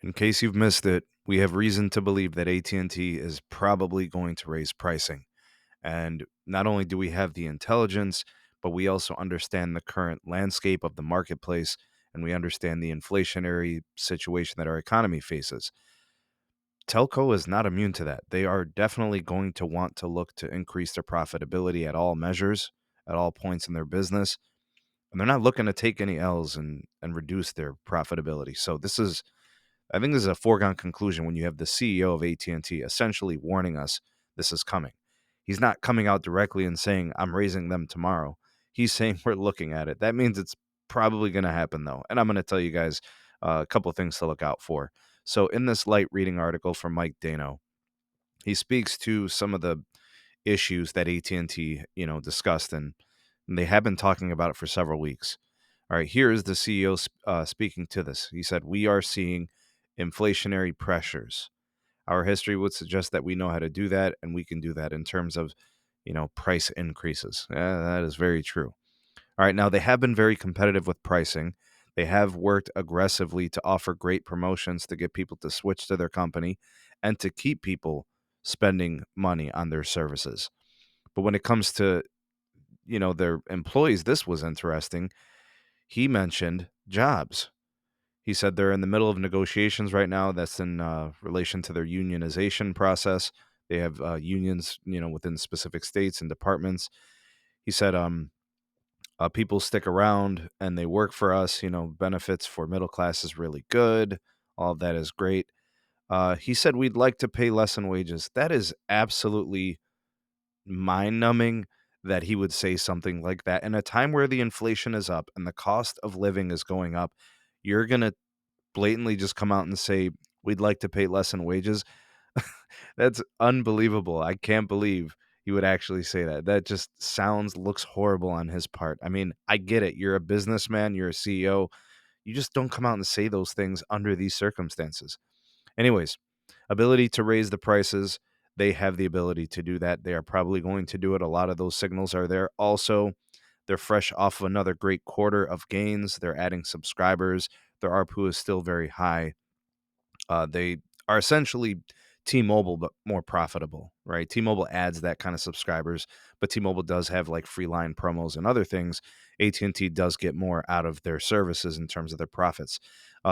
In case you've missed it, we have reason to believe that AT&T is probably going to raise pricing. And not only do we have the intelligence, but we also understand the current landscape of the marketplace and we understand the inflationary situation that our economy faces. Telco is not immune to that. They are definitely going to want to look to increase their profitability at all measures, at all points in their business. And they're not looking to take any L's and reduce their profitability. So I think this is a foregone conclusion when you have the CEO of AT&T essentially warning us this is coming. He's not coming out directly and saying, I'm raising them tomorrow. He's saying we're looking at it. That means it's probably going to happen, though. And I'm going to tell you guys a couple of things to look out for. So, in this light reading article from Mike Dano, he speaks to some of the issues that AT&T, discussed, and they have been talking about it for several weeks. All right, here is the CEO speaking to this. He said, "We are seeing inflationary pressures. Our history would suggest that we know how to do that, and we can do that in terms of, price increases." That is very true. All right, now they have been very competitive with pricing. They have worked aggressively to offer great promotions to get people to switch to their company and to keep people spending money on their services. But when it comes to, their employees, this was interesting. He mentioned jobs. He said they're in the middle of negotiations right now. That's in relation to their unionization process. They have unions, within specific states and departments. He said, people stick around and they work for us. Benefits for middle class is really good. All of that is great. He said we'd like to pay less in wages. That is absolutely mind numbing that he would say something like that in a time where the inflation is up and the cost of living is going up. You're going to blatantly just come out and say, we'd like to pay less in wages. That's unbelievable. I can't believe he would actually say that. That just looks horrible on his part. I mean, I get it. You're a businessman, you're a CEO. You just don't come out and say those things under these circumstances. Anyways, ability to raise the prices. They have the ability to do that. They are probably going to do it. A lot of those signals are there. Also, they're fresh off of another great quarter of gains. They're adding subscribers. Their ARPU is still very high. They are essentially T-Mobile, but more profitable, right? T-Mobile adds that kind of subscribers, but T-Mobile does have like free line promos and other things. AT&T does get more out of their services in terms of their profits.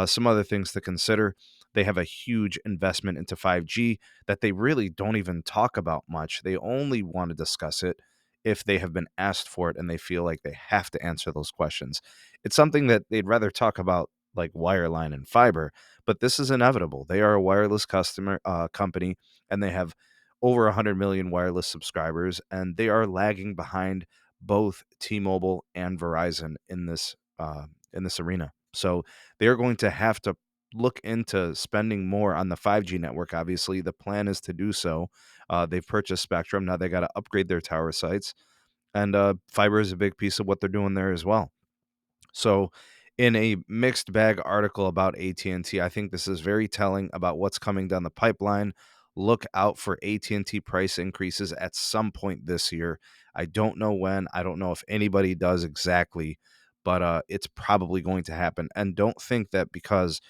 Some other things to consider. They have a huge investment into 5G that they really don't even talk about much. They only want to discuss it if they have been asked for it and they feel like they have to answer those questions. It's something that they'd rather talk about like wireline and fiber, but this is inevitable. They are a wireless customer company, and they have over 100 million wireless subscribers, and they are lagging behind both T-Mobile and Verizon in this arena. So they are going to have to look into spending more on the 5G network. Obviously, the plan is to do so. They've purchased spectrum. Now they got to upgrade their tower sites, and fiber is a big piece of what they're doing there as well. So, in a mixed bag article about AT&T, I think this is very telling about what's coming down the pipeline. Look out for AT&T price increases at some point this year. I don't know when. I don't know if anybody does exactly, but it's probably going to happen. And don't think that because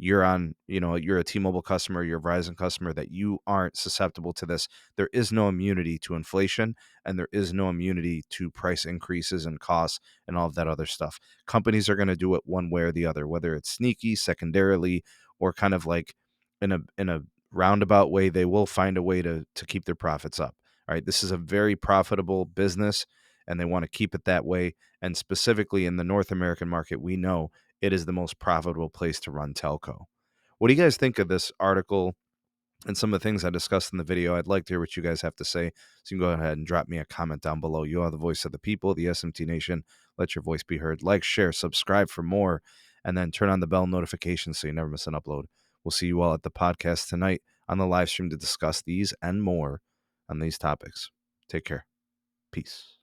you're a T-Mobile customer, you're a Verizon customer, that you aren't susceptible to this. There is no immunity to inflation, and there is no immunity to price increases and costs and all of that other stuff. Companies are going to do it one way or the other, whether it's sneaky, secondarily, or kind of like in a roundabout way. They will find a way to keep their profits up. All right, this is a very profitable business, and they want to keep it that way. And specifically in the North American market, we know it is the most profitable place to run telco. What do you guys think of this article and some of the things I discussed in the video? I'd like to hear what you guys have to say. So you can go ahead and drop me a comment down below. You are the voice of the people, the SMT Nation. Let your voice be heard. Like, share, subscribe for more, and then turn on the bell notifications so you never miss an upload. We'll see you all at the podcast tonight on the live stream to discuss these and more on these topics. Take care. Peace.